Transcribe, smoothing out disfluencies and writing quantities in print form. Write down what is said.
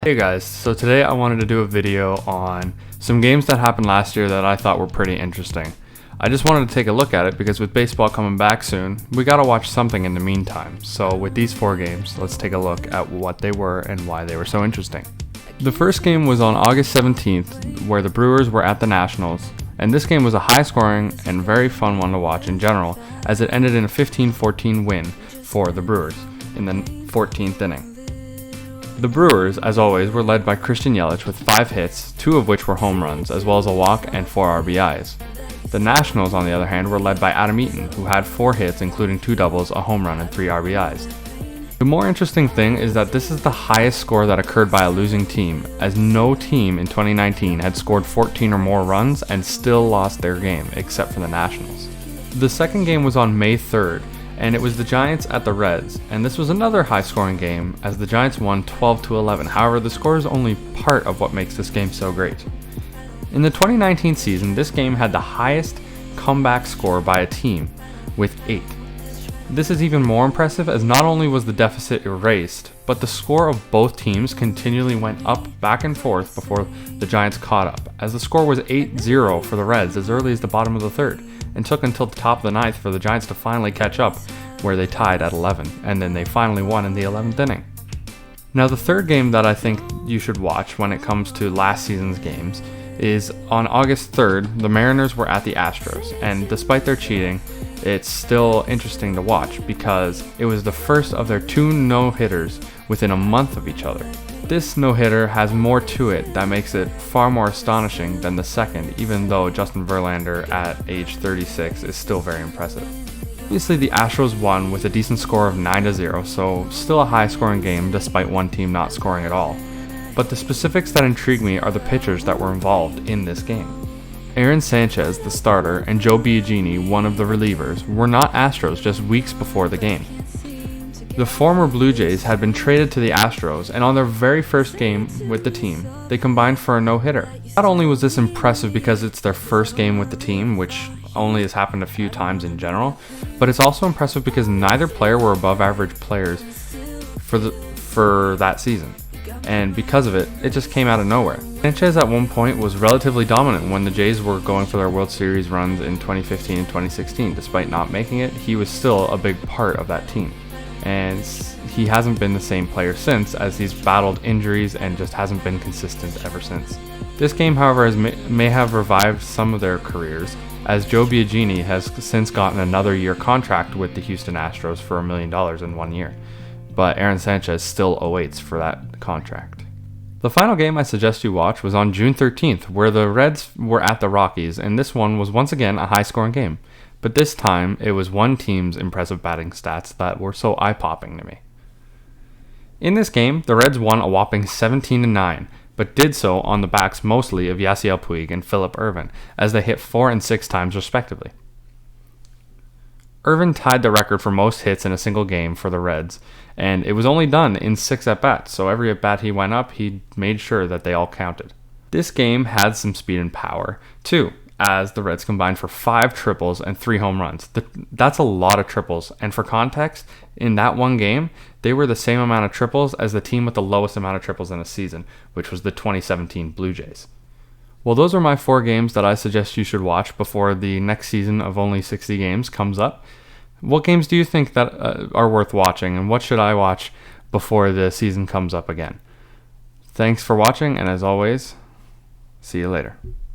Hey guys, so today I wanted to do a video on some games that happened last year that I thought were pretty interesting. I just wanted to take a look at it because with baseball coming back soon, we gotta watch something in the meantime. So with these 4 games, let's take a look at what they were and why they were so interesting. The first game was on August 17th, where the Brewers were at the Nationals, and this game was a high-scoring and very fun one to watch in general, as it ended in a 15-14 win for the Brewers in the 14th inning. The Brewers, as always, were led by Christian Yelich with 5 hits, 2 of which were home runs, as well as a walk and 4 RBIs. The Nationals, on the other hand, were led by Adam Eaton, who had 4 hits, including 2 doubles, a home run, and 3 RBIs. The more interesting thing is that this is the highest score that occurred by a losing team, as no team in 2019 had scored 14 or more runs and still lost their game, except for the Nationals. The second game was on May 3rd, and it was the Giants at the Reds, and this was another high-scoring game as the Giants won 12-11. However, the score is only part of what makes this game so great. In the 2019 season, this game had the highest comeback score by a team with 8. This is even more impressive as not only was the deficit erased, but the score of both teams continually went up back and forth before the Giants caught up, as the score was 8-0 for the Reds as early as the bottom of the 3rd, and took until the top of the 9th for the Giants to finally catch up, where they tied at 11, and then they finally won in the 11th inning. Now the third game that I think you should watch when it comes to last season's games is on August 3rd, the Mariners were at the Astros, and despite their cheating, it's still interesting to watch because it was the first of their 2 no-hitters within a month of each other. This no-hitter has more to it that makes it far more astonishing than the second, even though Justin Verlander at age 36 is still very impressive. Obviously the Astros won with a decent score of 9-0, so still a high-scoring game despite one team not scoring at all. But the specifics that intrigue me are the pitchers that were involved in this game. Aaron Sanchez, the starter, and Joe Biagini, one of the relievers, were not Astros just weeks before the game. The former Blue Jays had been traded to the Astros, and on their very first game with the team, they combined for a no-hitter. Not only was this impressive because it's their first game with the team, which only has happened a few times in general, but it's also impressive because neither player were above average players for that season. And because of it, it just came out of nowhere. Sanchez at one point was relatively dominant when the Jays were going for their World Series runs in 2015 and 2016. Despite not making it, he was still a big part of that team. And he hasn't been the same player since, as he's battled injuries and just hasn't been consistent ever since. This game, however, may have revived some of their careers, as Joe Biagini has since gotten another year contract with the Houston Astros for $1 million in 1 year. But Aaron Sanchez still awaits for that contract. The final game I suggest you watch was on June 13th, where the Reds were at the Rockies, and this one was once again a high-scoring game. But this time, it was one team's impressive batting stats that were so eye-popping to me. In this game, the Reds won a whopping 17-9, but did so on the backs mostly of Yasiel Puig and Phillip Ervin, as they hit 4 and 6 times respectively. Ervin tied the record for most hits in a single game for the Reds, and it was only done in 6 at-bats, so every at-bat he went up, he made sure that they all counted. This game had some speed and power, too, as the Reds combined for 5 triples and 3 home runs. That's a lot of triples, and for context, in that one game, they were the same amount of triples as the team with the lowest amount of triples in a season, which was the 2017 Blue Jays. Well, those are my 4 games that I suggest you should watch before the next season of only 60 games comes up. What games do you think that are worth watching, and what should I watch before the season comes up again? Thanks for watching, and as always, see you later.